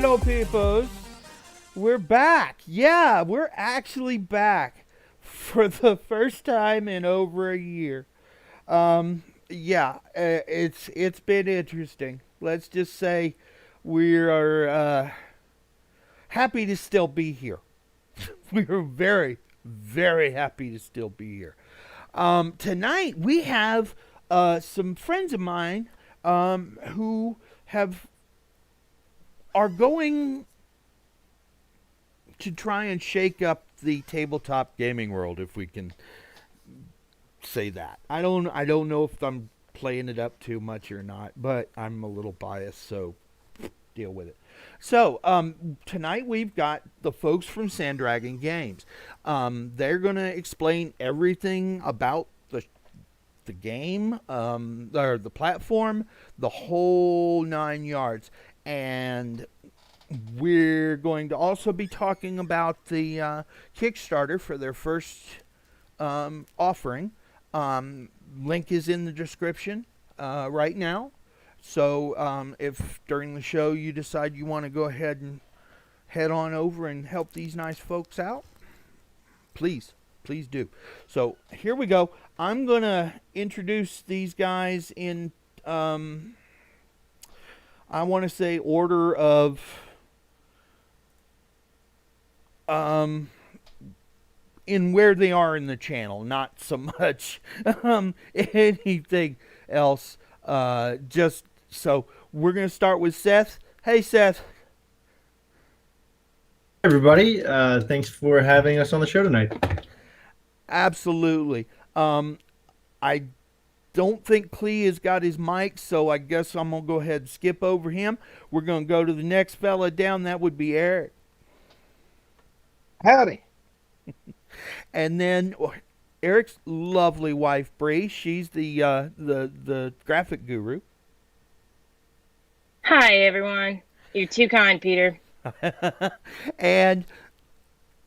Hello, peoples. We're back. Yeah, we're actually back for the first time in over a year. It's been interesting. Let's just say we are happy to still be here. We are very, very happy to still be here. Tonight we have some friends of mine who have are going to try and shake up the tabletop gaming world, if we can say that. I don't know if I'm playing it up too much or not, but I'm a little biased, so deal with it. So tonight we've got the folks from Sandragon Games. They're gonna explain everything about the game, or the platform, the whole 9 yards, and we're going to also be talking about the Kickstarter for their first offering. Link is in the description right now. So if during the show you decide you want to go ahead and head on over and help these nice folks out, please do. So here we go. I'm going to introduce these guys in, I want to say, order of in where they are in the channel, not so much anything else. Just so we're gonna start with Seth. Hey, Seth. Hey everybody, thanks for having us on the show tonight. Absolutely. I don't think Clee has got his mic, so I guess I'm gonna go ahead and skip over him. We're gonna go to the next fella down. That would be Eric. Howdy. And then Eric's lovely wife, Bree. She's the graphic guru. Hi, everyone. You're too kind, Peter. And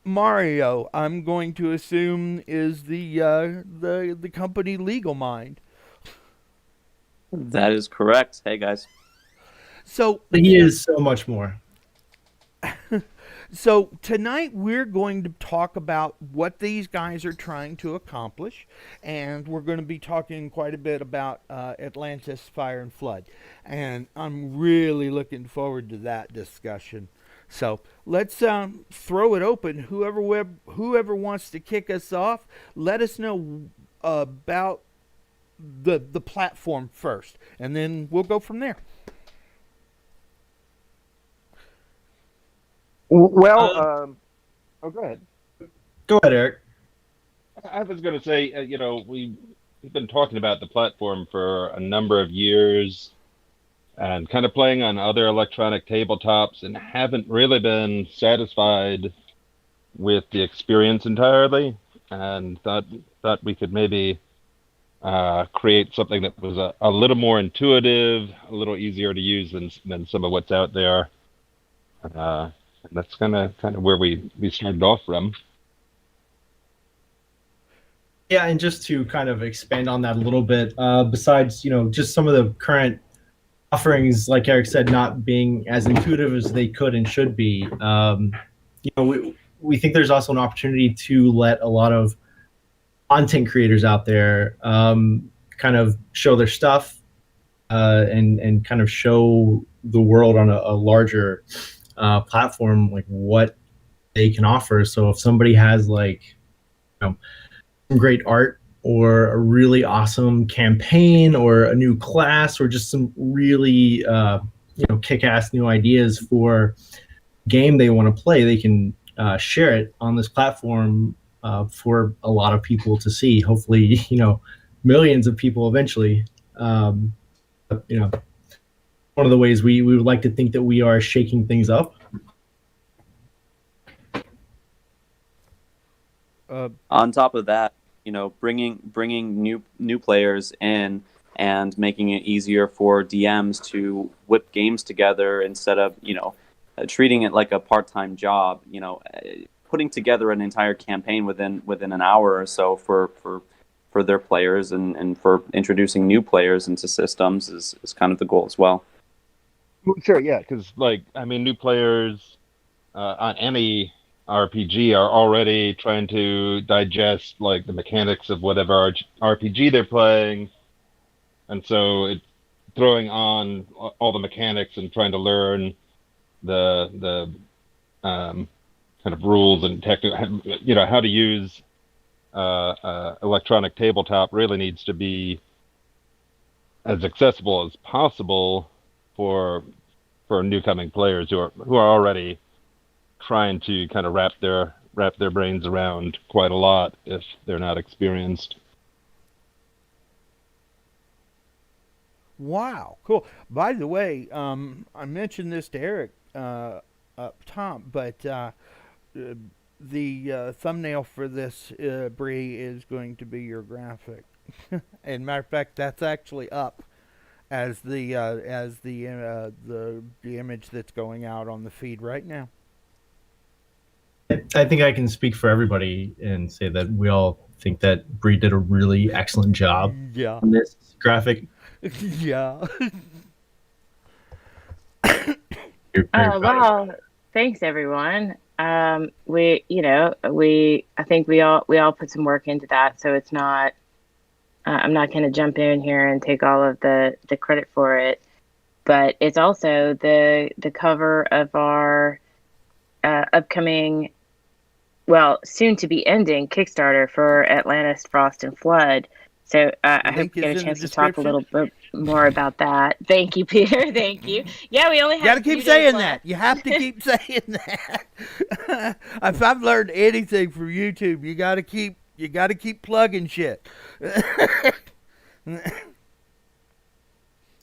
Mario, I'm going to assume, is the company legal mind. That is correct. Hey, guys. So He is so much more. So tonight we're going to talk about what these guys are trying to accomplish, and we're going to be talking quite a bit about Atlantis, Fire and Flood, and I'm really looking forward to that discussion. So let's throw it open. Whoever wants to kick us off, let us know about the platform first, and then we'll go from there. Well, oh, go ahead. Go ahead, Eric. I was going to say, we've been talking about the platform for a number of years and kind of playing on other electronic tabletops and haven't really been satisfied with the experience entirely, and thought we could maybe create something that was a little more intuitive, a little easier to use than some of what's out there. And that's kind of where we started off from. Yeah, and just to kind of expand on that a little bit, besides, just some of the current offerings, like Eric said, not being as intuitive as they could and should be, we think there's also an opportunity to let a lot of content creators out there kind of show their stuff and kind of show the world on a larger platform, like what they can offer. So if somebody has some great art or a really awesome campaign or a new class or just some really kick-ass new ideas for game they want to play, they can share it on this platform for a lot of people to see. Hopefully, millions of people eventually. One of the ways we would like to think that we are shaking things up. On top of that, bringing new players in and making it easier for DMs to whip games together instead of treating it like a part-time job. Putting together an entire campaign within an hour or so for their players and for introducing new players into systems is kind of the goal as well. Well, sure, yeah, because new players on any RPG are already trying to digest the mechanics of whatever RPG they're playing, and so it's throwing on all the mechanics and trying to learn the kind of rules and how to use electronic tabletop really needs to be as accessible as possible for new coming players who are already trying to kind of wrap their brains around quite a lot if they're not experienced. Wow, cool. By the way, I mentioned this to Eric up top, but the thumbnail for this Bree is going to be your graphic. And matter of fact, that's actually up as the image that's going out on the feed right now. I think I can speak for everybody and say that we all think that Bree did a really excellent job Yeah. on this graphic. Yeah. Well, thanks everyone. I think we all put some work into that, so it's not. I'm not going to jump in here and take all of the credit for it, but it's also the cover of our upcoming, well, soon to be ending Kickstarter for Atlantis, Frost and Flood. So I hope you get a chance to talk a little bit more about that. Thank you, Peter. Thank you. Yeah, we only have. You got to keep saying that. You have to keep saying that. If I've learned anything from YouTube, you got to keep plugging shit.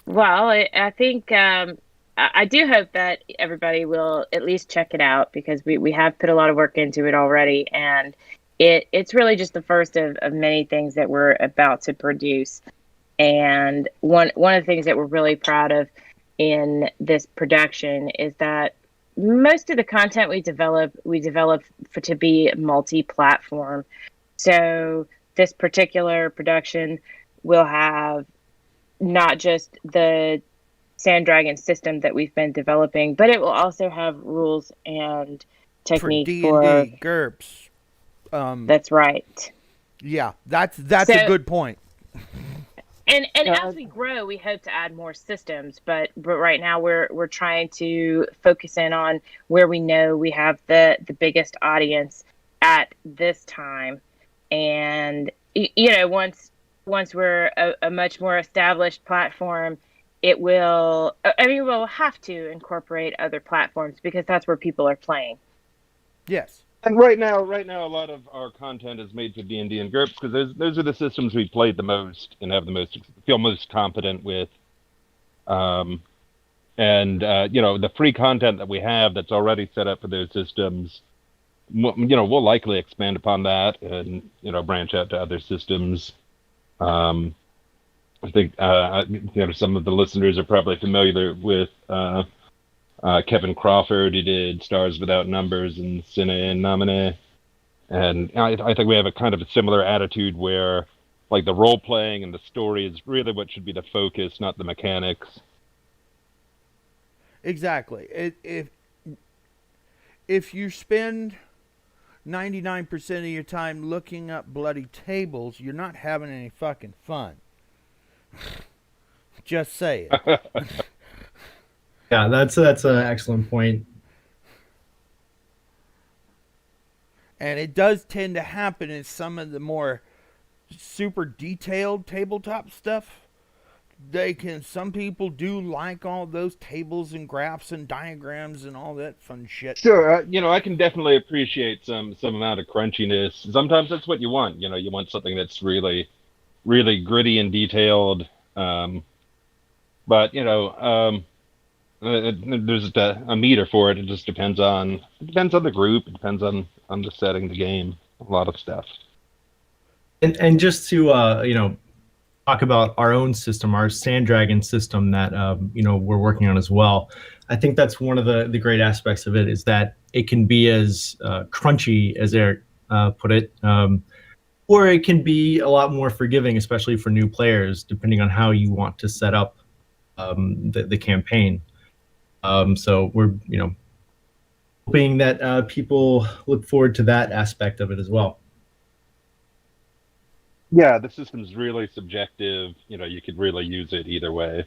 Well, I think I do hope that everybody will at least check it out, because we have put a lot of work into it already, and it's really just the first of many things that we're about to produce. And one of the things that we're really proud of in this production is that most of the content we develop to be multi-platform. So this particular production will have not just the Sandragon system that we've been developing, but it will also have rules and techniques for D&D, GURPS. That's right. Yeah, that's a good point. And as we grow, we hope to add more systems, but right now we're trying to focus in on where we know we have the biggest audience at this time. And once we're a much more established platform, we'll have to incorporate other platforms, because that's where people are playing. Yes. And right now, a lot of our content is made for D&D and GURPS, because those are the systems we played the most and feel most confident with. The free content that we have that's already set up for those systems, we'll likely expand upon that and branch out to other systems. I think some of the listeners are probably familiar with Kevin Crawford, who did Stars Without Numbers and Sine and Nomine. And I think we have a kind of a similar attitude where the role playing and the story is really what should be the focus, not the mechanics. Exactly. If you spend 99% of your time looking up bloody tables, you're not having any fucking fun. Just say it. Yeah, that's an excellent point. And it does tend to happen in some of the more super detailed tabletop stuff. Some people do like all those tables and graphs and diagrams and all that fun shit. Sure, I can definitely appreciate some amount of crunchiness. Sometimes that's what you want. You want something that's really, really gritty and detailed. But there's a meter for it. It just depends on the group. It depends on the setting, the game, a lot of stuff. And just to talk about our own system, our Sandragon system that we're working on as well. I think that's one of the great aspects of it, is that it can be as crunchy as Eric put it, or it can be a lot more forgiving, especially for new players, depending on how you want to set up the campaign. So we're hoping that people look forward to that aspect of it as well. Yeah, the system's really subjective. You could really use it either way.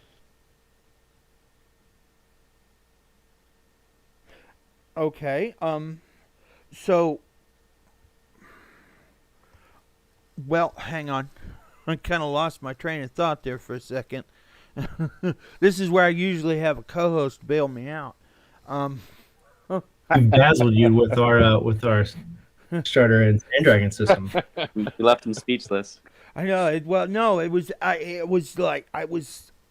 Okay. So, well, hang on. I kind of lost my train of thought there for a second. This is where I usually have a co-host bail me out. We've dazzled you with our starter and Sandragon system. You left him speechless. I know. No, it was.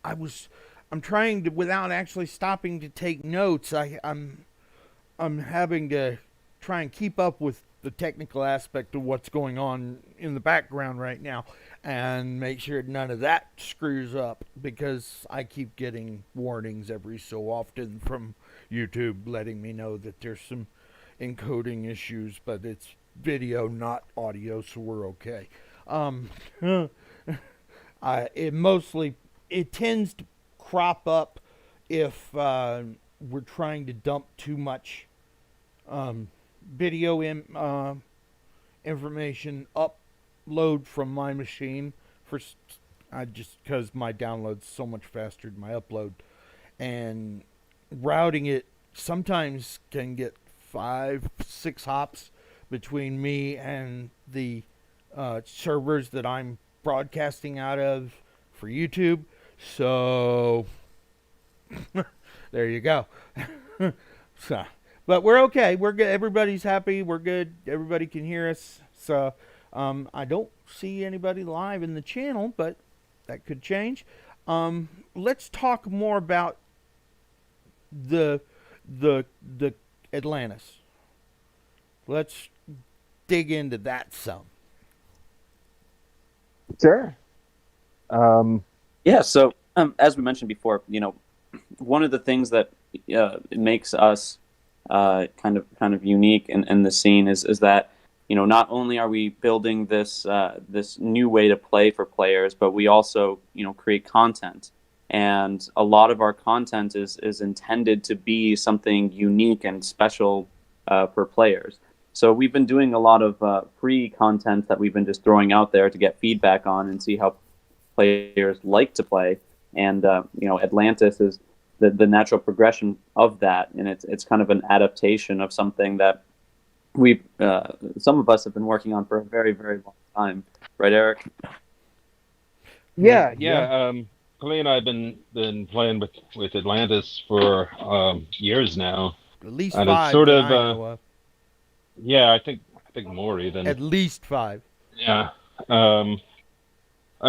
I'm trying to, without actually stopping to take notes. I'm having to try and keep up with the technical aspect of what's going on in the background right now, and make sure none of that screws up, because I keep getting warnings every so often from YouTube letting me know that there's some encoding issues, but it's video, not audio, so we're okay. It tends to crop up if we're trying to dump too much video information upload from my machine just because my download's so much faster than my upload, and routing it sometimes can get 5-6 hops between me and the servers that I'm broadcasting out of for YouTube. So there you go. So, but we're okay. We're good. Everybody's happy. We're good. Everybody can hear us. So I don't see anybody live in the channel, but that could change. Let's talk more about the Atlantis. Let's dig into that some. Sure. Yeah. So as we mentioned before, one of the things that makes us kind of unique in the scene is that not only are we building this new way to play for players, but we also create content, and a lot of our content is intended to be something unique and special for players. So we've been doing a lot of free content that we've been just throwing out there to get feedback on and see how players like to play. And Atlantis is the natural progression of that, and it's kind of an adaptation of something that some of us have been working on for a very, very long time, right, Eric? Yeah. Clay and I have been playing with Atlantis for years now. At least and 5 it's sort that of I know of. Yeah, I think more even. At least 5. Yeah. And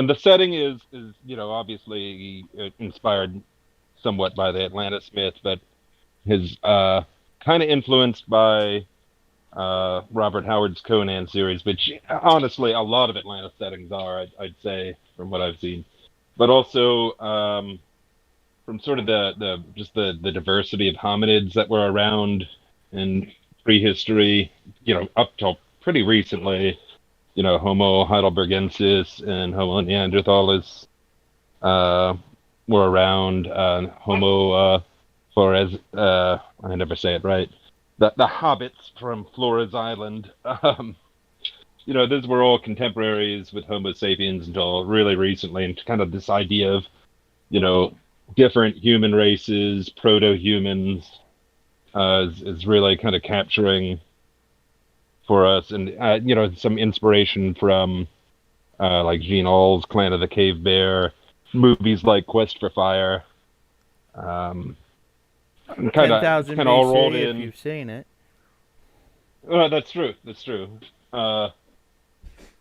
the setting is obviously inspired somewhat by the Atlantis myth, but is kind of influenced by Robert Howard's Conan series, which honestly a lot of Atlantis settings are, I'd say, from what I've seen. But also from sort of the diversity of hominids that were around in prehistory, up till pretty recently. Homo heidelbergensis and Homo neanderthalis were around. Homo Flores, I never say it right. The hobbits from Flores Island. Those were all contemporaries with Homo sapiens until really recently, and kind of this idea of, different human races, proto-humans, is really kind of capturing for us, and some inspiration from like Gene Aul's Clan of the Cave Bear, movies like Quest for Fire, kind of 10,000 all rolled BC, in. if you've seen it. That's true. But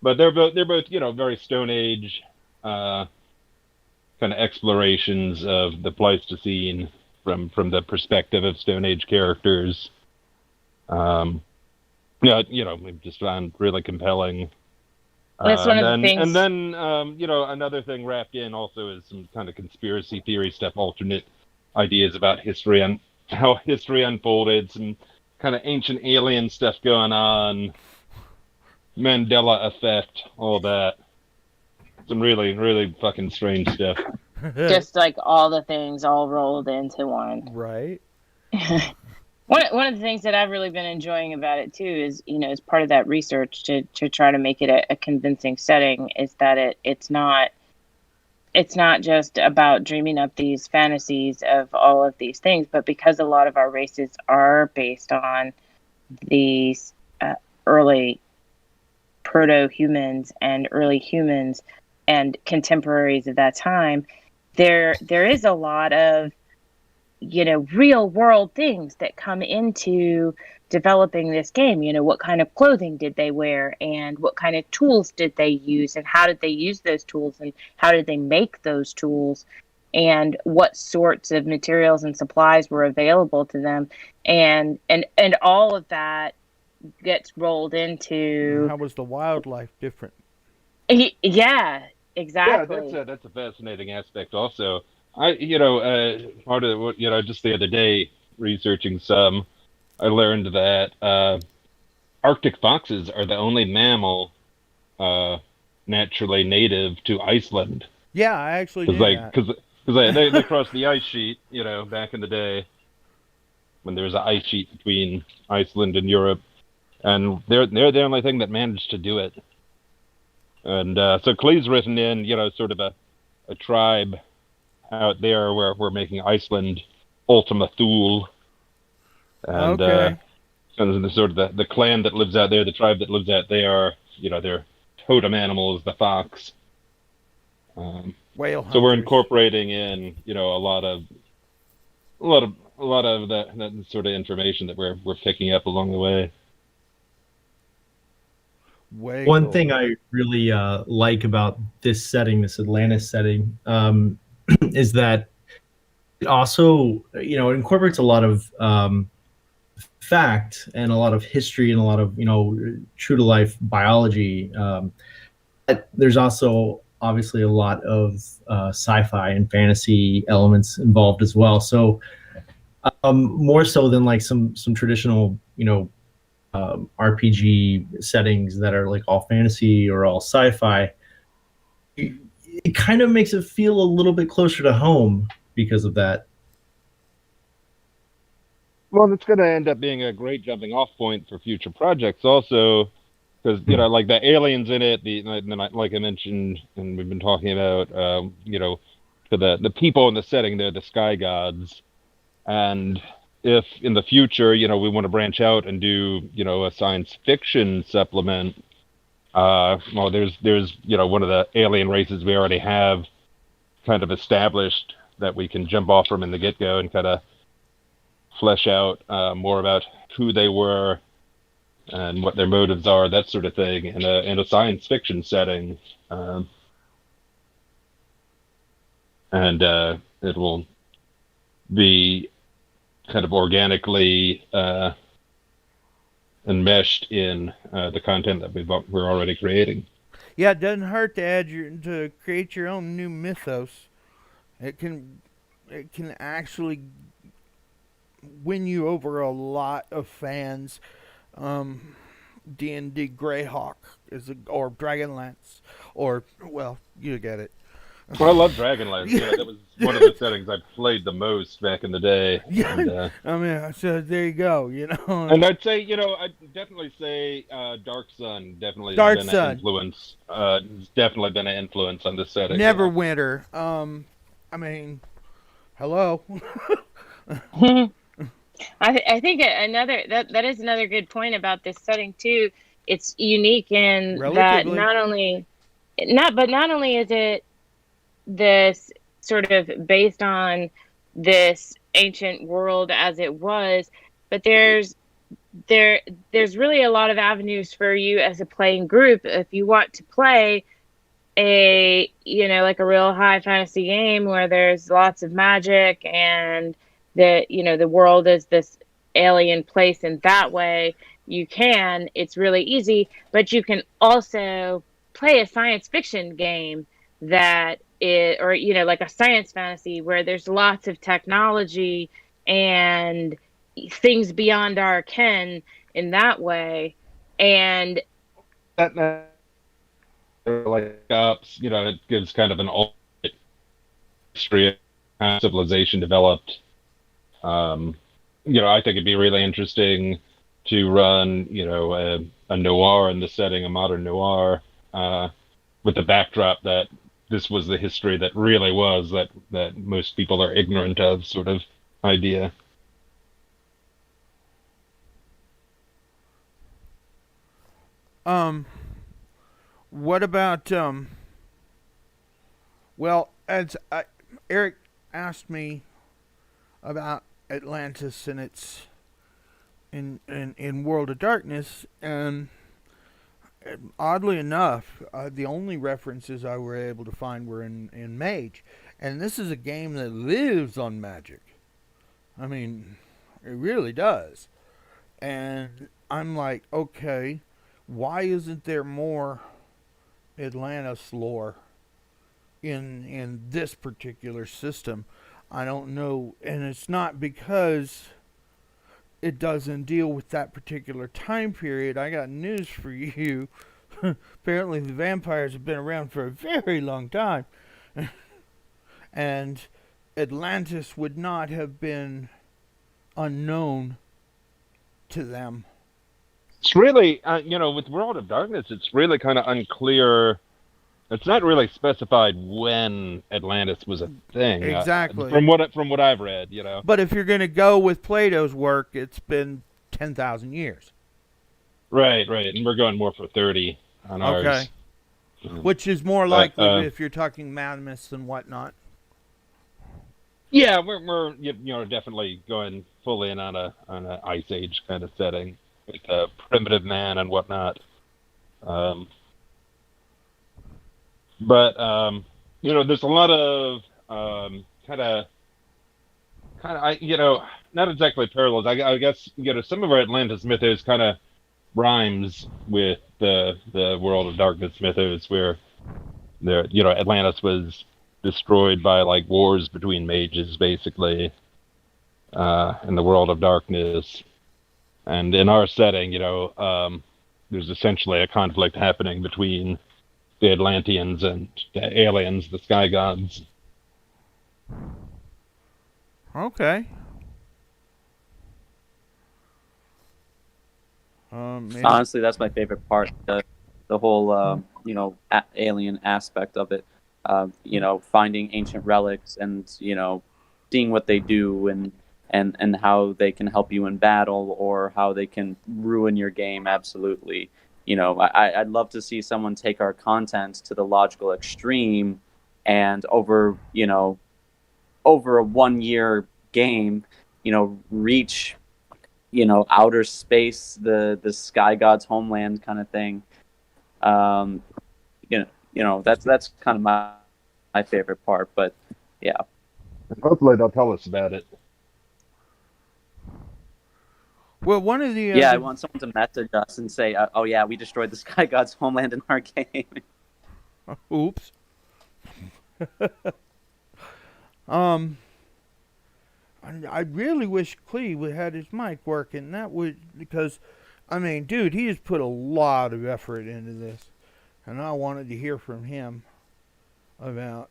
they're both very Stone Age kind of explorations of the Pleistocene from the perspective of Stone Age characters. We've just found really compelling. That's one of the things. And then, another thing wrapped in also is some kind of conspiracy theory stuff, alternate ideas about history and how history unfolded, some kind of ancient alien stuff going on, Mandela effect, all that. Some really, really fucking strange stuff. Just like all the things all rolled into one. Right. One of the things that I've really been enjoying about it too is, as part of that research to try to make it a convincing setting, is that it's not just about dreaming up these fantasies of all of these things, but because a lot of our races are based on these early proto-humans and early humans and contemporaries of that time, there is a lot of real world things that come into developing this game. What kind of clothing did they wear, and what kind of tools did they use, and how did they use those tools, and how did they make those tools, and what sorts of materials and supplies were available to them, and all of that gets rolled into. How was the wildlife different? Yeah, exactly. Yeah, that's a fascinating aspect. Also, part of what just the other day researching some, I learned that Arctic foxes are the only mammal naturally native to Iceland. Yeah, I actually knew that. Because they crossed the ice sheet, back in the day when there was an ice sheet between Iceland and Europe, and they're the only thing that managed to do it. And so Clee's written in, sort of a tribe out there where we're making Iceland Ultima Thule. And Okay. and the sort of the clan that lives out there, the tribe that lives out there, their totem animal is the fox. Whale So we're hunters. incorporating in, a lot of that sort of information that we're picking up along the way. Way One cool. thing I really like about this setting, this Atlantis setting, is that it also, it incorporates a lot of fact and a lot of history and a lot of, true to life biology. But there's also obviously a lot of sci-fi and fantasy elements involved as well. So more so than like some traditional, RPG settings that are like all fantasy or all sci-fi. It kind of makes it feel a little bit closer to home because of that. Well, it's going to end up being a great jumping off point for future projects also, because, like the aliens in it, like I mentioned, and we've been talking about, for the people in the setting, they're the sky gods. And if in the future, we want to branch out and do, a science fiction supplement, well, there's one of the alien races we already have kind of established that we can jump off from in the get-go and kind of flesh out more about who they were and what their motives are, that sort of thing, in a science fiction setting. And it will be kind of organically enmeshed in the content that we're already creating. Yeah, it doesn't hurt to create your own new mythos. It can actually win you over a lot of fans. D&D Greyhawk or Dragonlance, or well, you get it. Well, I love Dragonlance. Yeah, that was one of the settings I played the most back in the day. Yeah, And, I mean, so there you go. and I'd say, I'd definitely say Dark Sun definitely Dark has been Sun. an influence. It's definitely been an influence on this setting. Neverwinter. I mean, hello. I think that is another good point about this setting too. It's unique in that Relatively. not only is it this sort of based on this ancient world as it was, but there's really a lot of avenues for you as a playing group if you want to play a like a real high fantasy game where there's lots of magic and the world is this alien place, and that way it's really easy. But you can also play a science fiction game that is, or like a science fantasy where there's lots of technology and things beyond our ken in that way. And That like ups, it gives kind of an alternate history of how civilization developed. I think it'd be really interesting to run, a noir in the setting, a modern noir, with the backdrop that this was the history that really was that most people are ignorant of, sort of idea. What about well, as Eric asked me about Atlantis and its in World of Darkness, and oddly enough, the only references I were able to find were in Mage, and this is a game that lives on magic. I mean, it really does. And I'm like, okay, why isn't there more Atlantis lore in this particular system? I don't know, and it's not because it doesn't deal with that particular time period. I got news for you. Apparently the vampires have been around for a very long time. And Atlantis would not have been unknown to them. It's really, with World of Darkness, it's really kind of unclear. It's not really specified when Atlantis was a thing. Exactly. From what I've read, But if you're going to go with Plato's work, it's been 10,000 years. Right, and we're going more for 30 on ours. Okay. Which is more likely if you're talking mammoths and whatnot. Yeah, we're definitely going full in on a Ice Age kind of setting with primitive man and whatnot. But there's a lot of kind of not exactly parallels. I guess some of our Atlantis mythos kind of rhymes with the World of Darkness mythos, where Atlantis was destroyed by like wars between mages, basically, in the World of Darkness. And in our setting, there's essentially a conflict happening between the Atlanteans and the aliens, the sky gods. Okay. Honestly, that's my favorite part. The whole, alien aspect of it. Finding ancient relics and, seeing what they do and how they can help you in battle or how they can ruin your game. Absolutely. I'd love to see someone take our content to the logical extreme and over a 1 year game, reach, outer space, the sky god's homeland kind of thing. That's kind of my favorite part, but yeah. Hopefully they'll tell us about it. Well, one of the I want someone to message us and say, "Oh yeah, we destroyed the sky god's homeland in our game." Oops. I really wish Clee would had his mic working. That would, because, dude, he has put a lot of effort into this, and I wanted to hear from him about.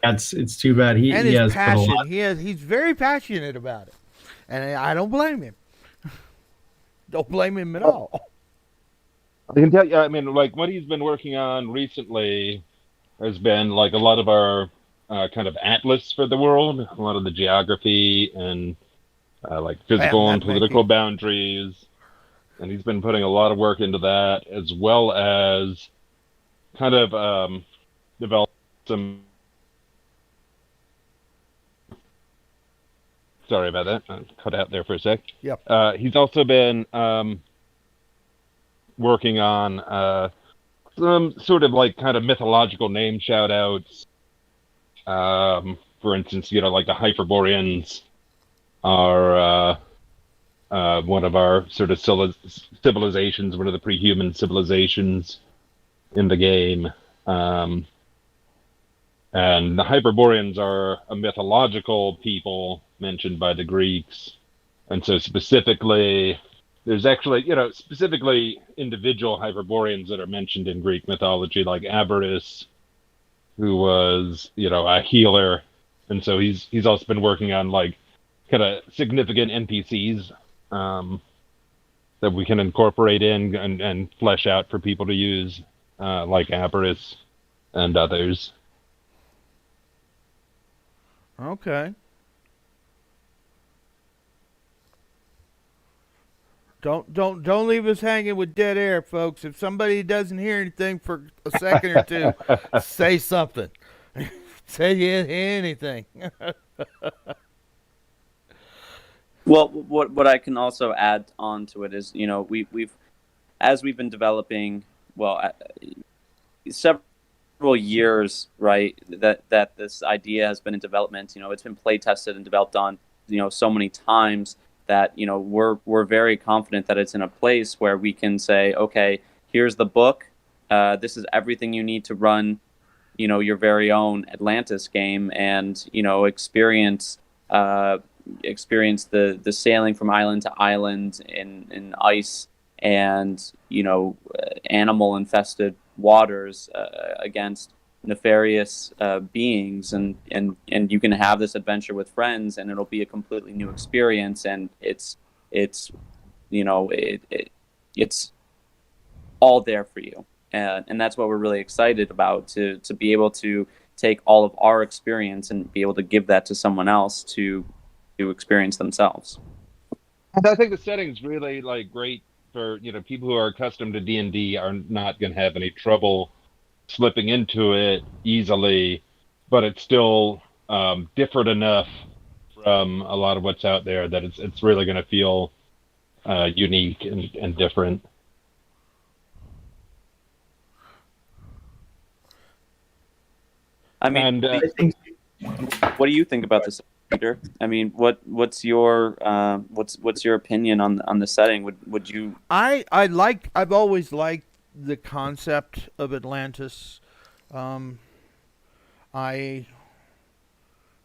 It's too bad he and his has passion. put a lot. He's very passionate about it, and I don't blame him. Don't blame him at all. I can tell you, like what he's been working on recently has been like a lot of our kind of atlas for the world, a lot of the geography and like physical and political boundaries. And he's been putting a lot of work into that, as well as kind of develop some. Sorry about that. I cut out there for a sec. Yep. He's also been working on some sort of like kind of mythological name shout outs. For instance, like the Hyperboreans are one of our sort of civilizations, one of the pre-human civilizations in the game. And the Hyperboreans are a mythological people mentioned by the Greeks. And so specifically, there's actually, specifically individual Hyperboreans that are mentioned in Greek mythology, like Abaris, who was, a healer and so he's also been working on like kind of significant NPCs that we can incorporate in and flesh out for people to use, like Avarice and others. Okay. Don't leave us hanging with dead air, folks. If somebody doesn't hear anything for a second or two, say something. Say anything. Well, what I can also add on to it is, we've as we've been developing, several years, right? That this idea has been in development. It's been play tested and developed on, so many times that we're very confident that it's in a place where we can say, okay, here's the book. This is everything you need to run, your very own Atlantis game, and experience the sailing from island to island in ice and animal infested waters against nefarious beings, and you can have this adventure with friends, and it'll be a completely new experience, and it's all there for you, and that's what we're really excited about, to be able to take all of our experience and be able to give that to someone else to experience themselves. And I think the setting's really like great for people who are accustomed to D&D are not going to have any trouble slipping into it easily, but it's still different enough from a lot of what's out there that it's really going to feel unique and different. I mean, what do you think about this, Peter? I mean, what's your opinion on the setting? Would you? I've always liked the concept of Atlantis. I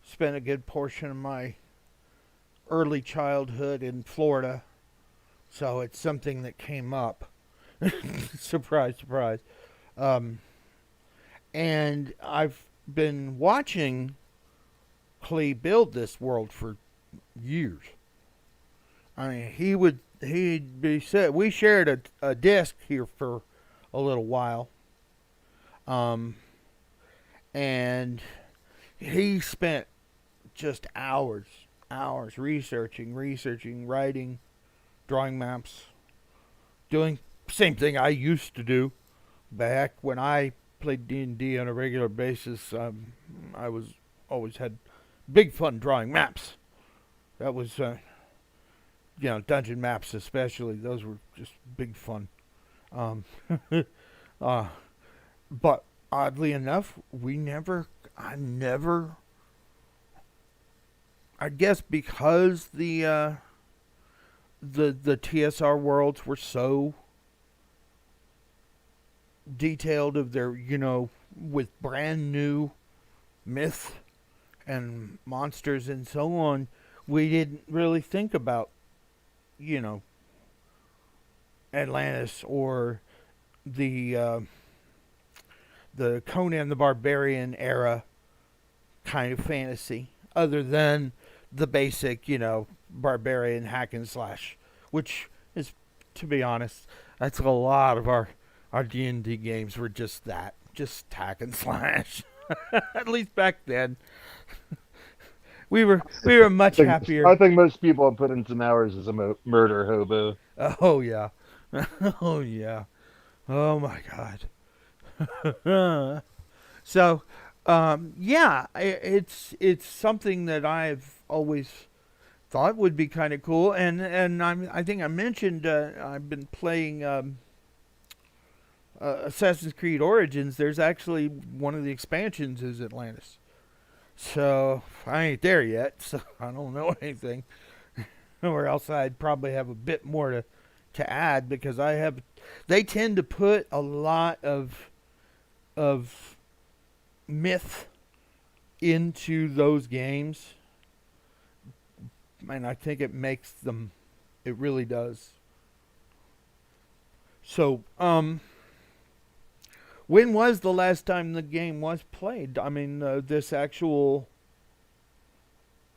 spent a good portion of my early childhood in Florida, so it's something that came up. Surprise, surprise. And I've been watching Clee build this world for years. I mean, he'd be said we shared a disc here for a little while, and he spent just hours researching, writing, drawing maps, doing same thing I used to do back when I played D&D on a regular basis. I was always had big fun drawing maps. That was dungeon maps especially. Those were just big fun. But oddly enough, I guess because the TSR worlds were so detailed of their, with brand new myth and monsters and so on, we didn't really think about, Atlantis or the Conan the Barbarian era kind of fantasy, other than the basic, barbarian hack and slash, which is, to be honest, that's a lot of our D&D games were just that, just hack and slash. At least back then. we were much happier. I think most people have put in some hours as a murder hobo. Oh yeah. Oh yeah. Oh my god. So, yeah, it's something that I've always thought would be kind of cool, and I think I mentioned I've been playing Assassin's Creed Origins. There's actually one of the expansions is Atlantis. So I ain't there yet, so I don't know anything. Or else I'd probably have a bit more to add, because they tend to put a lot of myth into those games, and I think it makes them, it really does. So, when was the last time the game was played? I mean, this actual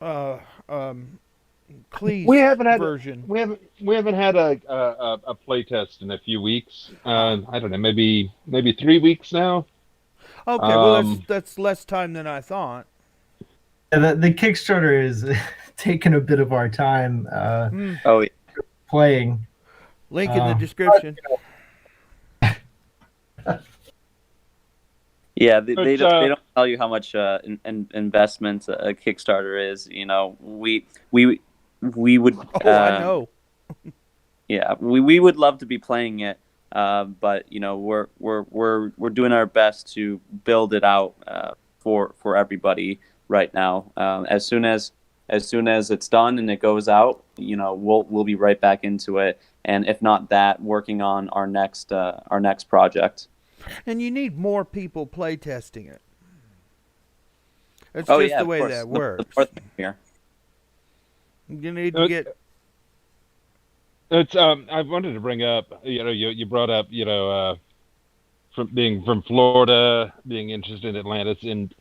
uh, um, Cleese We haven't had version. we haven't had a play test in a few weeks. I don't know, maybe 3 weeks now. Okay, well Um, that's less time than I thought. And the Kickstarter is taking a bit of our time Hmm. Oh, playing. Link in the Uh, description. yeah, they It's, they don't tell you how much investment a Kickstarter is. You know, we would Oh, I know. yeah, we would love to be playing it, but you know we're doing our best to build it out for everybody right now. As soon as it's done and it goes out, you know we'll be right back into it, and if not that, working on our next project. And you need more people playtesting it. It's Oh just yeah, the of way course. that The works. more the merrier. You need to get. it's I wanted to bring up, you brought up, from being from Florida, being interested in Atlantis, and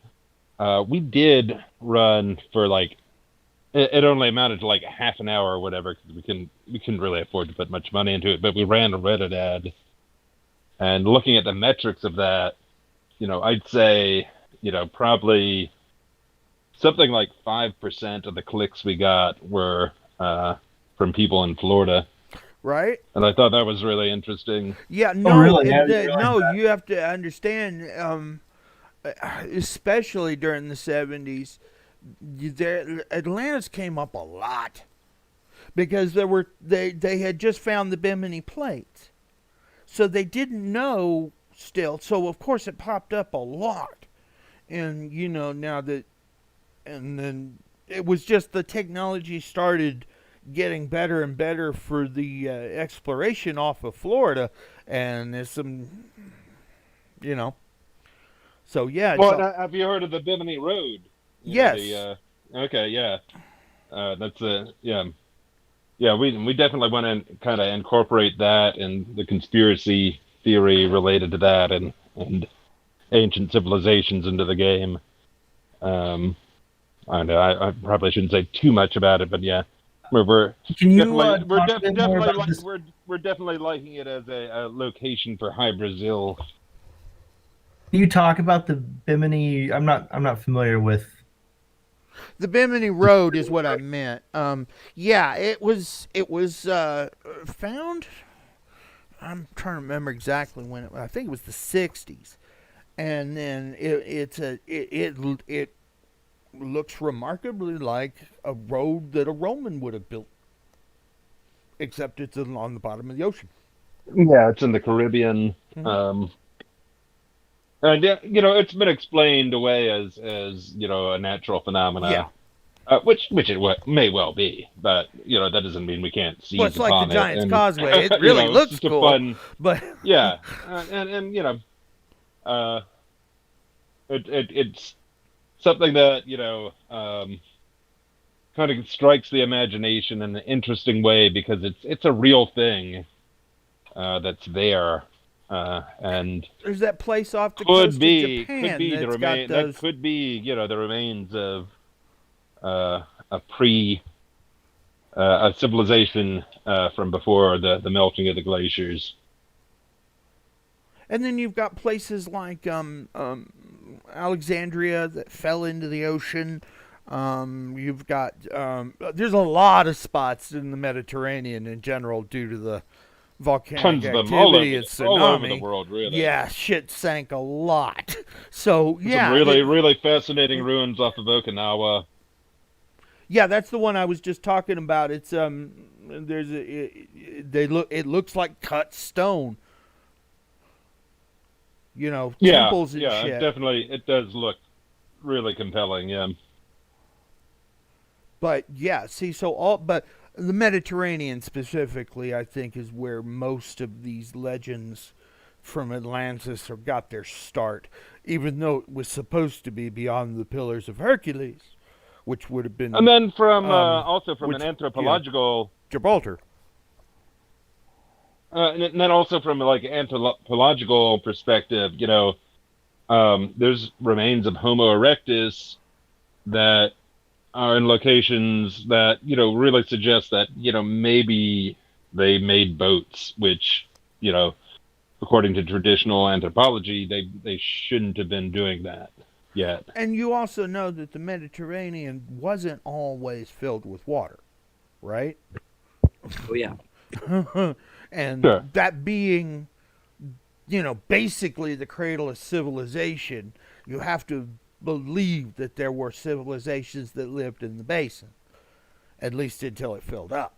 we did run for like it only amounted to like half an hour or whatever because we couldn't really afford to put much money into it, but we ran a Reddit ad, and looking at the metrics of that, I'd say, probably something like 5% of the clicks we got were from people in Florida. Right? And I thought that was really interesting. Yeah, no, really? I didn't realize no. that. You have to understand, especially during the '70s, Atlantis came up a lot because they had just found the Bimini plates, so they didn't know still. So of course it popped up a lot, and now that, and then it was just the technology started getting better and better for the exploration off of Florida, and there's some, so yeah. Well, have you heard of the Bimini Road? Yes. Okay, yeah. That's yeah. We definitely want to kind of incorporate that and the conspiracy theory related to that and ancient civilizations into the game. I don't know. I probably shouldn't say too much about it, but yeah. We're Can you definitely, talk a bit more about this? we're definitely liking it as a location for High Brazil. Can you talk about the Bimini? I'm not familiar with. The Bimini Road is what I meant. Yeah, it was found. I'm trying to remember exactly when I think it was the '60s, and then it looks remarkably like a road that a Roman would have built, except it's on the bottom of the ocean. Yeah, it's in the Caribbean. Mhm. And it's been explained away as a natural phenomena. Yeah. Which may well be, but that doesn't mean we can't seize Well, it's like upon the Giant's it. Causeway. It really it's looks just a cool, fun, but yeah, and it's something that kind of strikes the imagination in an interesting way because it's a real thing that's there, and there's that place off the coast of Japan could be the that's got remain those. that could be the remains of a civilization from before the melting of the glaciers. And then you've got places like Alexandria that fell into the ocean. You've got there's a lot of spots in the Mediterranean in general due to the volcanic Tons of them activity and tsunami. all over the world, really. Yeah, shit sank a lot. So yeah, Some really fascinating ruins off of Okinawa. yeah, that's the one I was just talking about. It's it looks like cut stone. Temples and yeah, shit. it does look really compelling. Yeah. But yeah, see, but the Mediterranean specifically, I think, is where most of these legends from Atlantis got their start, even though it was supposed to be beyond the Pillars of Hercules, which would have been. And then also from an which- anthropological. Gibraltar. And then also from like anthropological perspective, there's remains of Homo erectus that are in locations that, really suggest that, maybe they made boats, which, according to traditional anthropology, they shouldn't have been doing that yet. And you also know that the Mediterranean wasn't always filled with water, right? Oh yeah. And Sure. that being, basically the cradle of civilization, you have to believe that there were civilizations that lived in the basin, at least until it filled up.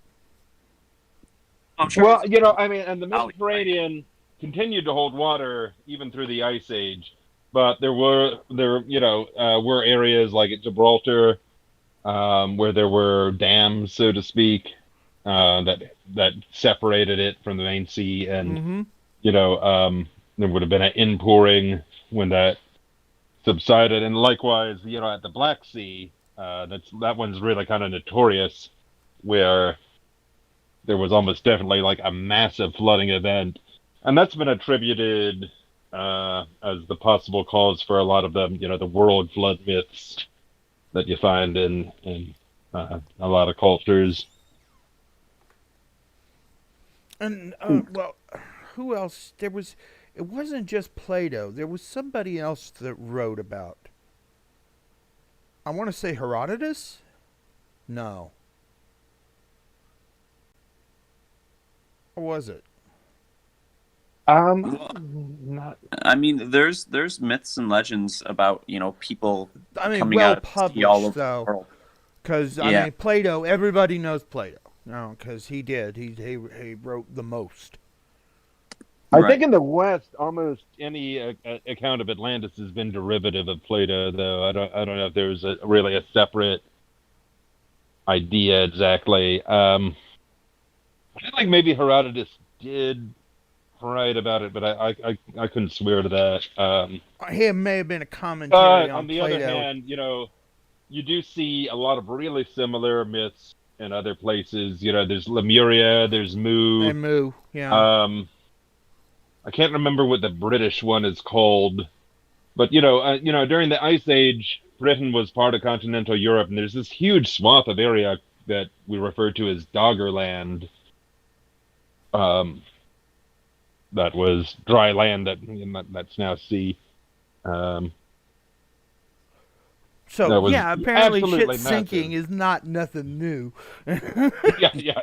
I'm sure. Well, I mean, and the Oh, right. Mediterranean continued to hold water even through the Ice Age, but there were areas like at Gibraltar, where there were dams, so to speak, that separated it from the main sea, and Mm-hmm. there would have been an inpouring when that subsided, and likewise, at the Black Sea, that one's really kind of notorious, where there was almost definitely like a massive flooding event, and that's been attributed as the possible cause for a lot of the world flood myths that you find in a lot of cultures. And well, who else? It wasn't just Plato. There was somebody else that wrote about. I want to say Herodotus. No. Or was it? Not. I mean, there's myths and legends about people I mean, coming well out of the sea all published over the though, world. because Yeah. I mean, Plato. Everybody knows Plato. No, because he did. He wrote the most. I Right. think in the West, almost any account of Atlantis has been derivative of Plato, though. I don't know if there's really a separate idea exactly. I feel like maybe Herodotus did write about it, but I couldn't swear to that. Here may have been a commentary But on on the Plato. other hand, you do see a lot of really similar myths in other places. There's Lemuria, there's Mu. And Mu, yeah. I can't remember what the British one is called, but during the Ice Age, Britain was part of continental Europe, and there's this huge swath of area that we refer to as Doggerland. That was dry land that's now sea. So that was yeah, apparently shit absolutely sinking massive. is not nothing new. Yeah.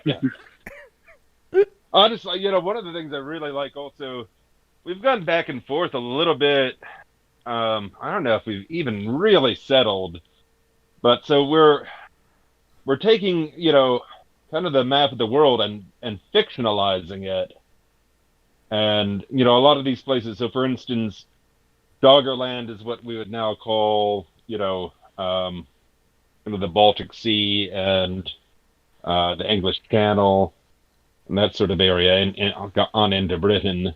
Honestly, one of the things I really like also, we've gone back and forth a little bit. I don't know if we've even really settled, but so we're taking, kind of the map of the world and fictionalizing it. And, a lot of these places, so for instance, Doggerland is what we would now call, the Baltic Sea and the English Channel and that sort of area, and on into Britain.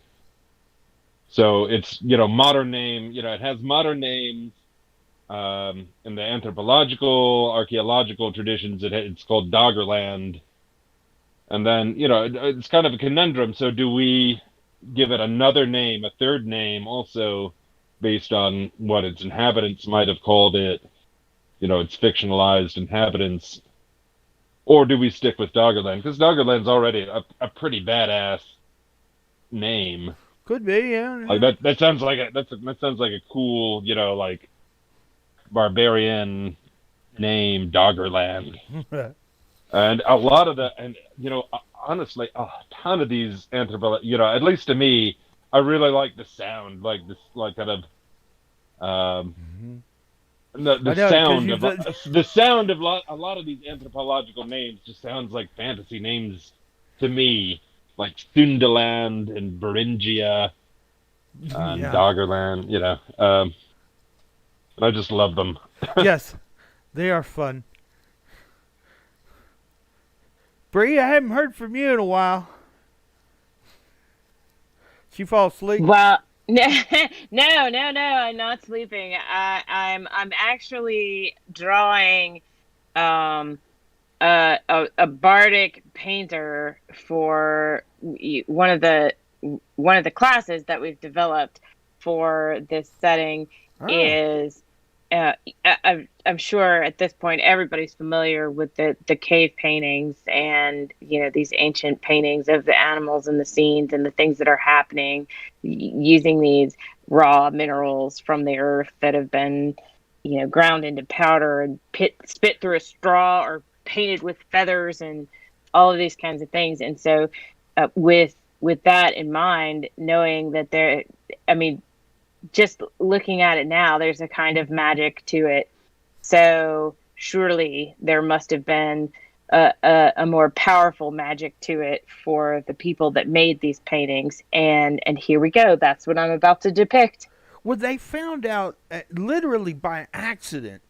So it's, modern name, it has modern names. In the anthropological, archaeological traditions, it's called Doggerland. And then, it's kind of a conundrum. So do we give it another name, a third name also, based on what its inhabitants might have called it, its fictionalized inhabitants? Or do we stick with Doggerland? Because Doggerland's already a pretty badass name. Could be, yeah. Like that sounds like a cool, like barbarian name, Doggerland. And a lot of and honestly, a ton of these anthropological, at least to me, I really like the sound, like this, like kind of, the sound of a lot of these anthropological names just sounds like fantasy names to me, like Sundaland and Beringia and Yeah. Doggerland, I just love them. Yes, they are fun. Bree, I haven't heard from you in a while. Did you fall asleep? Well, no, I'm not sleeping. I'm actually drawing a bardic painter for one of the classes that we've developed for this setting. Oh. Is I'm sure at this point everybody's familiar with the cave paintings and these ancient paintings of the animals and the scenes and the things that are happening using these raw minerals from the earth that have been ground into powder and spit through a straw or painted with feathers and all of these kinds of things. And so with that in mind, knowing that just looking at it now, there's a kind of magic to it. So surely there must have been a more powerful magic to it for the people that made these paintings. And here we go. That's what I'm about to depict. Well, they found out literally by accident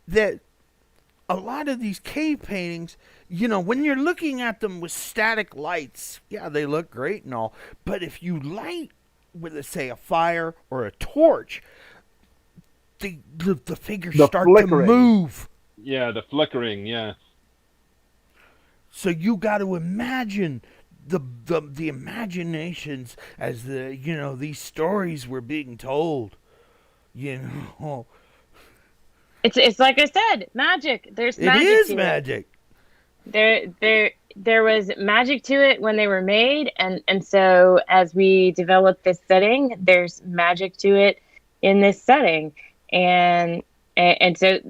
that a lot of these cave paintings, when you're looking at them with static lights, yeah, they look great and all. But if you light with, let's say, a fire or a torch, the figures start flickering. to move. Yeah, the flickering, yeah. So you got to imagine the imaginations as these stories were being told. It's like I said, magic. There's magic. It is to magic. There was magic to it when they were made, and so as we develop this setting, there's magic to it in this setting, and so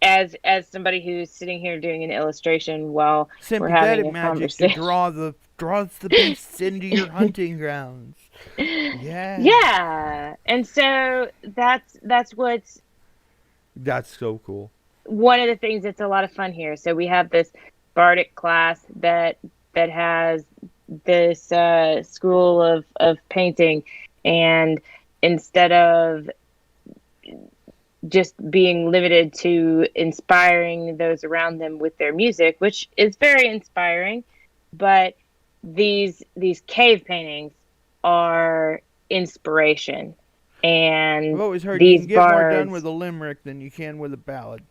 as somebody who's sitting here doing an illustration while we're having a magic conversation, to draws the beasts into your hunting grounds. Yeah. Yeah, and so that's so cool. one of the things that's a lot of fun here. So we have this bardic class that has this school of painting, and instead of just being limited to inspiring those around them with their music, which is very inspiring, but these cave paintings are inspiration. And I've always heard these you can get more bards, done with a limerick than you can with a ballad.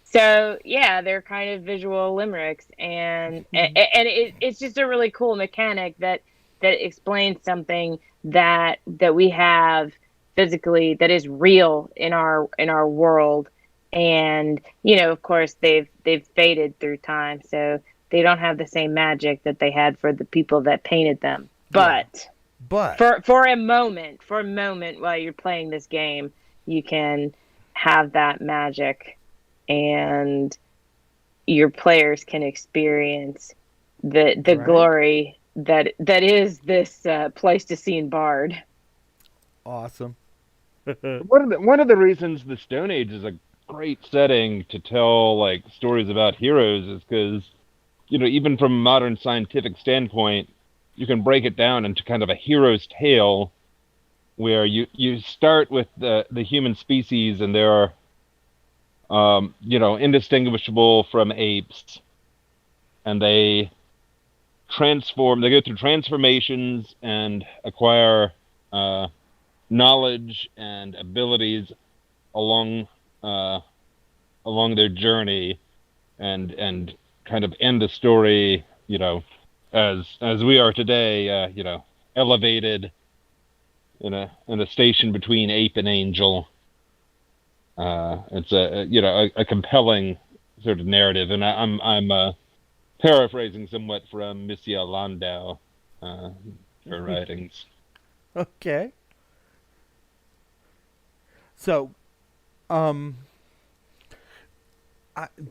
So yeah, they're kind of visual limericks, and it's just a really cool mechanic that explains something that we have physically that is real in our world, and of course they've faded through time, so they don't have the same magic that they had for the people that painted them. But for a moment while you're playing this game, you can have that magic, and your players can experience the Right. glory that is this Pleistocene bard. Awesome. One of the reasons the Stone Age is a great setting to tell like stories about heroes is because even from a modern scientific standpoint, you can break it down into kind of a hero's tale where you start with the human species, and they're indistinguishable from apes, and they go through transformations and acquire knowledge and abilities along their journey, and kind of end the story as we are today, elevated in a station between ape and angel. It's a compelling sort of narrative, and I'm paraphrasing somewhat from Monsieur Landau, her writings. Okay. So,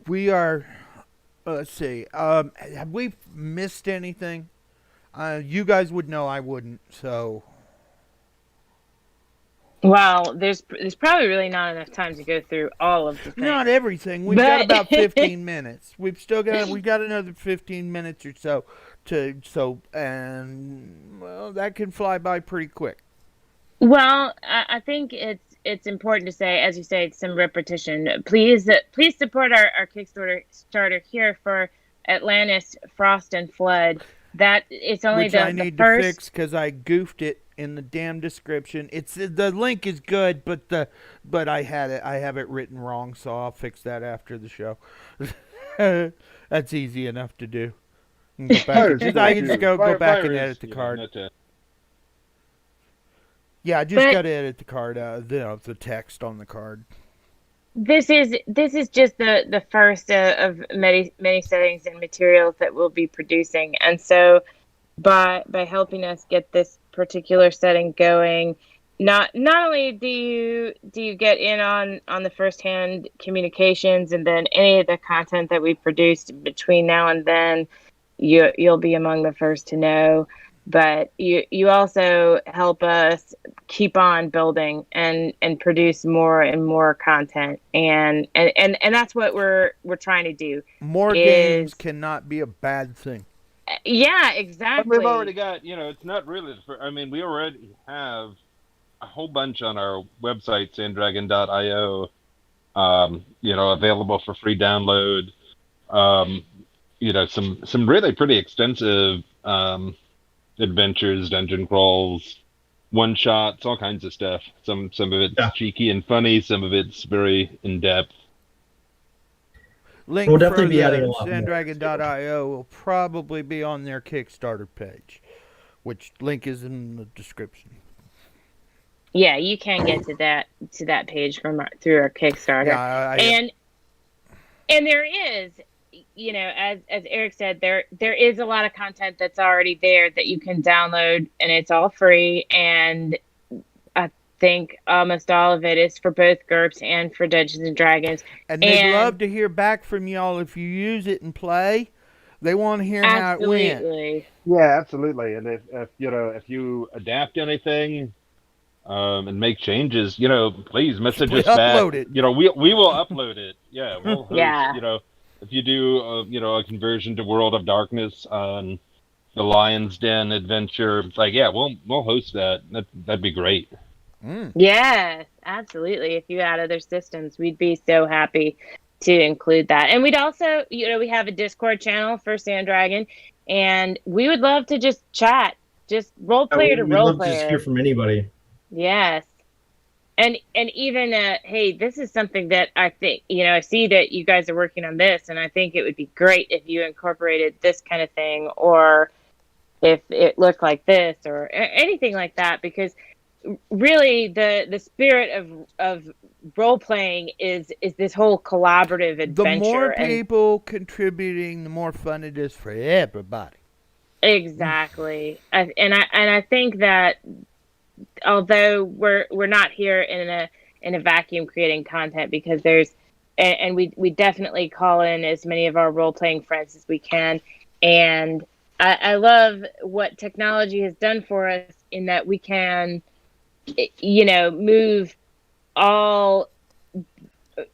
we are. Let's see. Have we missed anything? You guys would know. I wouldn't. So. Well, there's probably really not enough time to go through all of the things. Not everything. We've got about 15 minutes. We got another 15 minutes or so and that can fly by pretty quick. Well, I think it's important to say, as you say, some repetition. Please support our Kickstarter here for Atlantis, Frost and Flood. That it's only Which the I need first... to fix because I goofed it in the damn description. The link is good, but I have it written wrong, so I'll fix that after the show. That's easy enough to do. I can just go back and edit the card. Yeah, I just But got to edit the card out, the text on the card. this is just the first of many settings and materials that we'll be producing. And so by helping us get this particular setting going, not only do you get in on the firsthand communications and then any of the content that we produced between now and then, you'll be among the first to know, but you also help us keep on building and produce more and more content, and that's what we're trying to do. More games cannot be a bad thing. Yeah, But exactly. we've already got, it's not really, I mean, we already have a whole bunch on our website, sandragon.io, available for free download. Some really pretty extensive adventures, dungeon crawls, one-shots, all kinds of stuff. Some of it's cheeky and funny, some of it's very in-depth. Link We'll for definitely be adding a the lot more. Sandragon.io will probably be on their Kickstarter page, which link is in the description. Yeah, you can get to that page through our Kickstarter. Yeah, and there is, as Eric said, there is a lot of content that's already there that you can download, and it's all free. And I think almost all of it is for both GURPS and for Dungeons and Dragons. And they'd love to hear back from y'all if you use it and play. They want to hear how it went. Absolutely. Yeah, absolutely. And if you adapt anything and make changes, please message us back. Upload it. We will upload it. Yeah, we'll host, Yeah. If you do a conversion to World of Darkness on the Lion's Den adventure, it's like, yeah, we'll host that. That'd be great. Yes, absolutely. If you add other systems, we'd be so happy to include that. And we'd also, we have a Discord channel for Sandragon, and we would love to just chat, just role player to role love player. to just hear from anybody. Yes. And even, hey, this is something that I think, I see that you guys are working on this, and I think it would be great if you incorporated this kind of thing, or if it looked like this, or anything like that, because really the spirit of role playing is this whole collaborative adventure. The more people contributing, the more fun it is for everybody. Exactly. And I think that although we're not here in a vacuum creating content, because we definitely call in as many of our role playing friends as we can, and I love what technology has done for us in that we can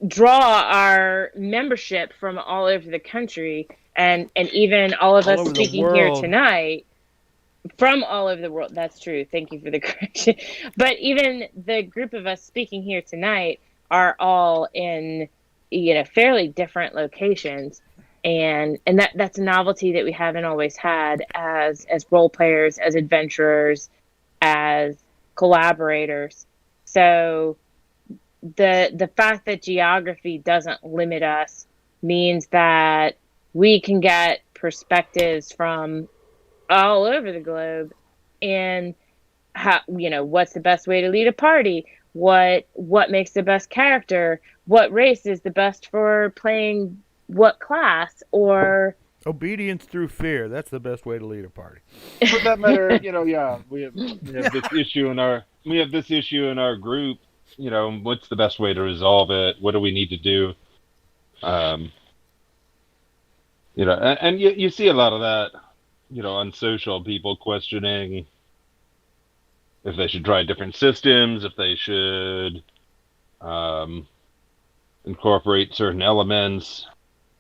draw our membership from all over the country, and even all of us speaking here tonight from all over the world. That's true. Thank you for the correction. But even the group of us speaking here tonight are all in fairly different locations, and that's a novelty that we haven't always had as role players, as adventurers, as collaborators. So the fact that geography doesn't limit us means that we can get perspectives from all over the globe, and how, what's the best way to lead a party, what makes the best character, what race is the best for playing what class, or obedience through fear. That's the best way to lead a party. For that matter, we have this issue in our group. What's the best way to resolve it? What do we need to do? And you see a lot of that, on social, people questioning if they should try different systems, if they should incorporate certain elements.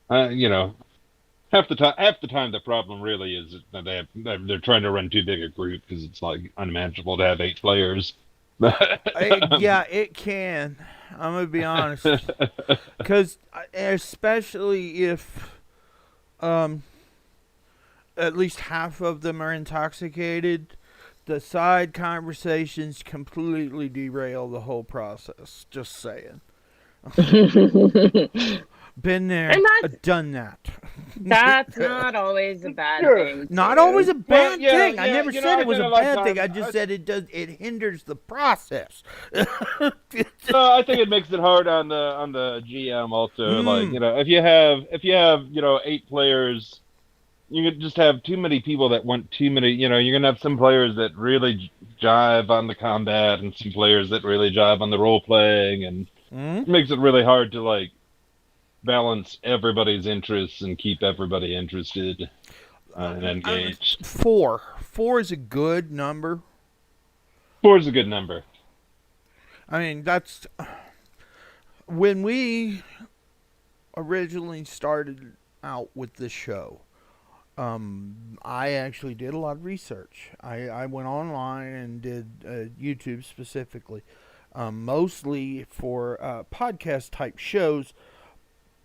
Half the time the problem really is that they're trying to run too big a group, because it's like unmanageable to have 8 players. Yeah, it can. I'm gonna be honest, because especially if at least half of them are intoxicated, the side conversations completely derail the whole process. Just saying. Been there, And that's- done that. That's not always a bad Sure. thing. Not too. always a bad yeah, thing. I yeah, never you know, said I it was did a a lot of bad thing. I time- just said it hinders the process. I think it makes it hard on the GM also. Like, Mm. if you have 8 players, you could just have too many people that want too many. You're gonna have some players that really jive on the combat, and some players that really jive on the role playing, and Mm. it makes it really hard to like balance everybody's interests and keep everybody interested and engaged. 4 is a good number. 4 is a good number. I mean, that's when we originally started out with this show. I actually did a lot of research. I went online and did YouTube specifically, mostly for podcast type shows.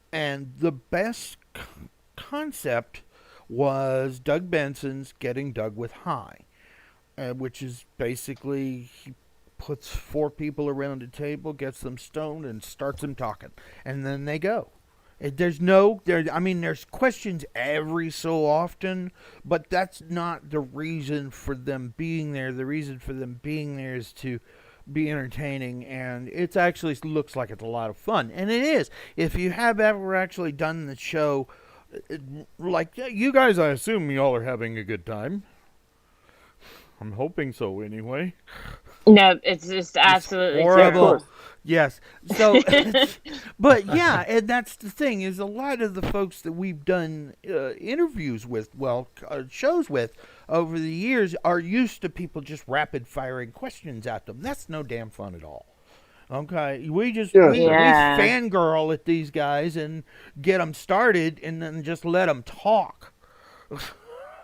And the best concept was Doug Benson's Getting Doug with High, which is basically he puts 4 people around a table, gets them stoned, and starts them talking. And then they go. There's questions every so often, but that's not the reason for them being there. The reason for them being there is to be entertaining, and it actually looks like it's a lot of fun. And it is. If you have ever actually done the show, like you guys, I assume y'all are having a good time. I'm hoping so anyway. No, it's just absolutely horrible. terrible. Yes. So, but yeah, and that's the thing is a lot of the folks that we've done interviews with, shows with over the years are used to people just rapid firing questions at them. That's no damn fun at all. Okay, we fangirl at these guys and get them started, and then just let them talk.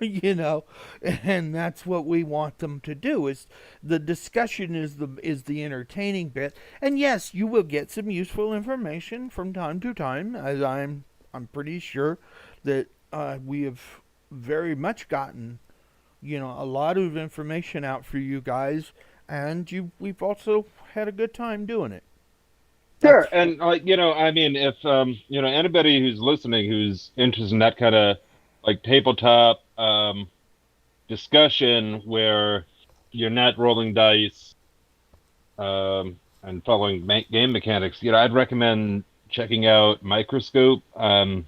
And that's what we want them to do. Is the discussion is the entertaining bit, and yes, you will get some useful information from time to time. As I'm pretty sure that we have very much gotten, a lot of information out for you guys, and we've also had a good time doing it. Sure, and if anybody who's listening who's interested in that kind of like tabletop discussion where you're not rolling dice and following game mechanics, I'd recommend checking out Microscope. I'm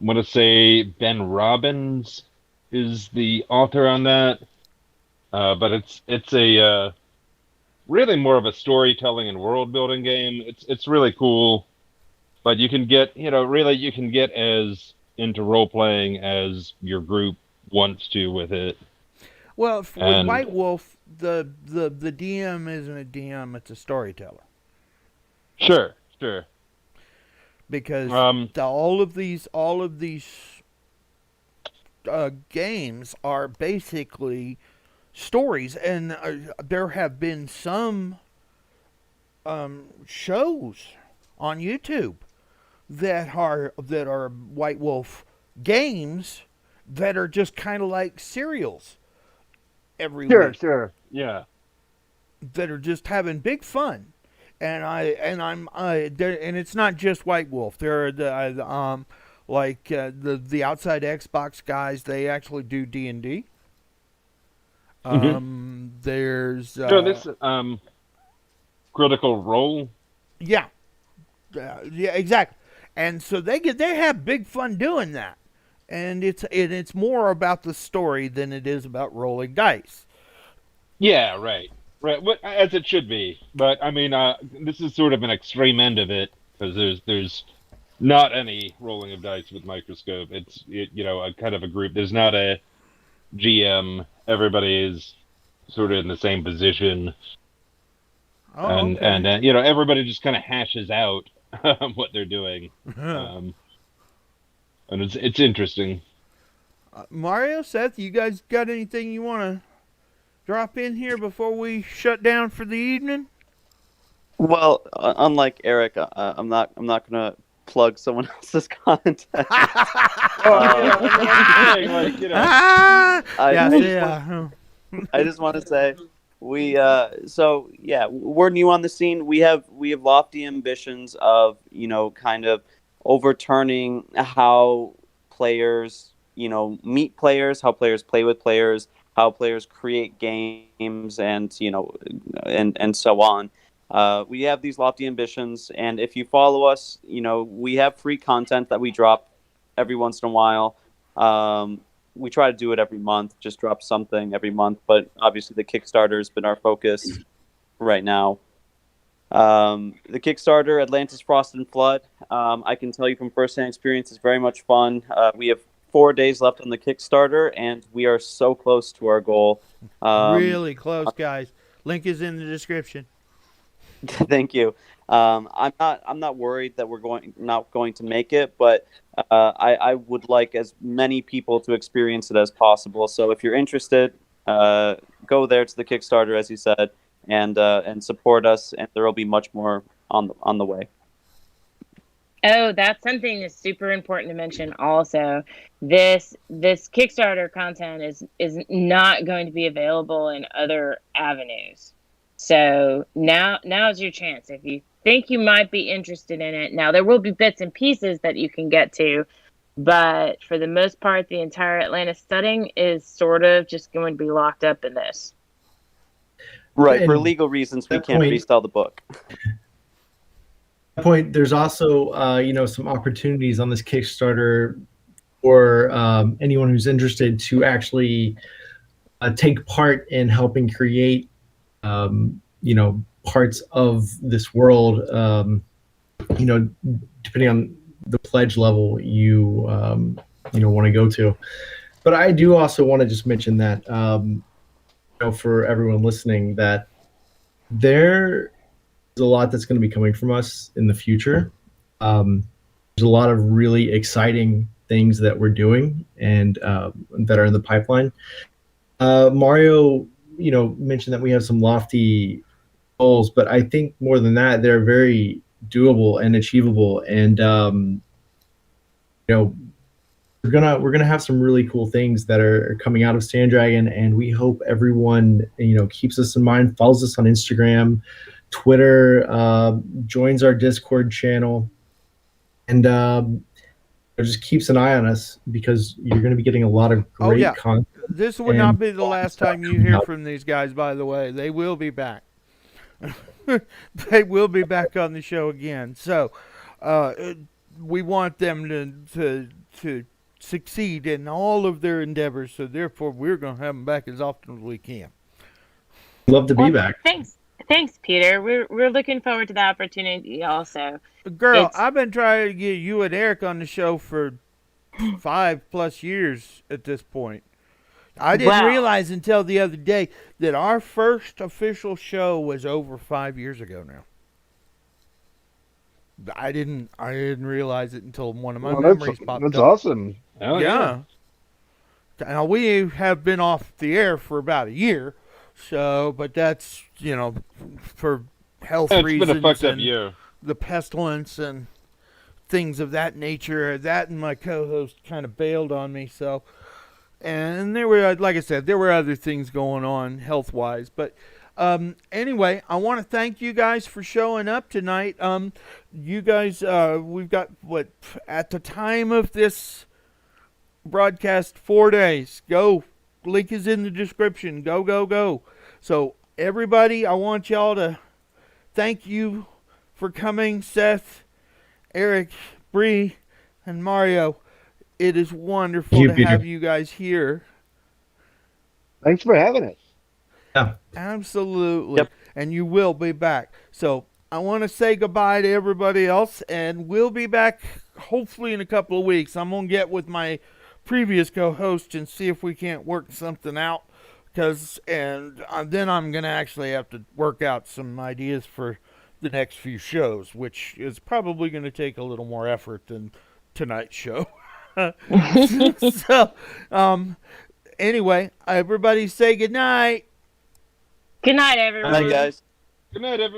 going to say Ben Robbins is the author on that, but it's a really more of a storytelling and world building game. It's really cool, but you can get as into role playing as your group wants to with it. Well, with White Wolf, the DM isn't a DM; it's a storyteller. Sure. Because all of these games are basically stories, and there have been some shows on YouTube that are White Wolf games that are just kind of like serials every week. Sure. Yeah. That are just having big fun. And it's not just White Wolf. There are the Outside Xbox guys. They actually do D&D. There's this Critical Role. Yeah, exactly. And so they have big fun doing that, and it's more about the story than it is about rolling dice. Yeah, right. As it should be. But I mean, this is sort of an extreme end of it because there's not any rolling of dice with Microscope. It's a kind of a group. There's not a GM. Everybody is sort of in the same position, and everybody just kind of hashes out what they're doing, and it's interesting. Mario, Seth, you guys got anything you want to drop in here before we shut down for the evening? Well, unlike Eric, I'm not gonna plug someone else's content. I just want to say we're new on the scene. We have lofty ambitions of kind of overturning how players, meet players, how players play with players, how players create games, and and so on. We have these lofty ambitions, and if you follow us, we have free content that we drop every once in a while. We try to do it every month, just drop something every month, but obviously the Kickstarter has been our focus right now. The Kickstarter, Atlantis Frost and Flood, I can tell you from firsthand experience, is very much fun. We have 4 days left on the Kickstarter, and we are so close to our goal. Really close, guys. Link is in the description. Thank you. I'm not worried that we're not going to make it, but I would like as many people to experience it as possible. So if you're interested, go there to the Kickstarter, as you said, and support us, and there will be much more on the way. Oh, that's something that's super important to mention also. This Kickstarter content is not going to be available in other avenues. So now's your chance. If you think you might be interested in it, now there will be bits and pieces that you can get to, but for the most part, the entire Atlantis setting is sort of just going to be locked up in this. Right, for And legal reasons, we that can't point- resell the book. Point, there's also some opportunities on this Kickstarter for anyone who's interested to actually take part in helping create parts of this world, depending on the pledge level you want to go to. But I do also want to just mention that for everyone listening, that there's a lot that's going to be coming from us in the future. There's a lot of really exciting things that we're doing and that are in the pipeline. Mario, mentioned that we have some lofty goals, but I think more than that, they're very doable and achievable. And we're gonna have some really cool things that are coming out of Sandragon, and we hope everyone keeps us in mind, follows us on Instagram, Twitter, joins our Discord channel, and just keeps an eye on us, because you're going to be getting a lot of great content. This will not be the last time you hear from these guys, by the way. They will be back. They will be back on the show again. So we want them to succeed in all of their endeavors. So therefore, we're going to have them back as often as we can. Love to be back. Thanks, Peter. We're looking forward to the opportunity also. Girl, I've been trying to get you and Eric on the show for 5+ years at this point. I didn't realize until the other day that our first official show was over 5 years ago now. I didn't realize it until one of my memories popped up. That's awesome. Oh, yeah. Now, we have been off the air for about a year, but that's, for health reasons. It's been a fucked up year. The pestilence and things of that nature. That and my co-host kind of bailed on me, so... And there were, like I said, there were other things going on health-wise. But anyway, I want to thank you guys for showing up tonight. You guys, we've got, at the time of this broadcast, 4 days. Go. Link is in the description. Go, go, go. So, everybody, I want y'all to thank you for coming. Seth, Eric, Bree, and Mario. It is wonderful to have you guys here. Thanks for having us. Yeah. Absolutely. Yep. And you will be back. So I want to say goodbye to everybody else, and we'll be back hopefully in a couple of weeks. I'm going to get with my previous co-host and see if we can't work something out. Then I'm going to actually have to work out some ideas for the next few shows, which is probably going to take a little more effort than tonight's show. So, anyway, everybody say good night. Good night, everyone. Good night, guys. Good night, everybody.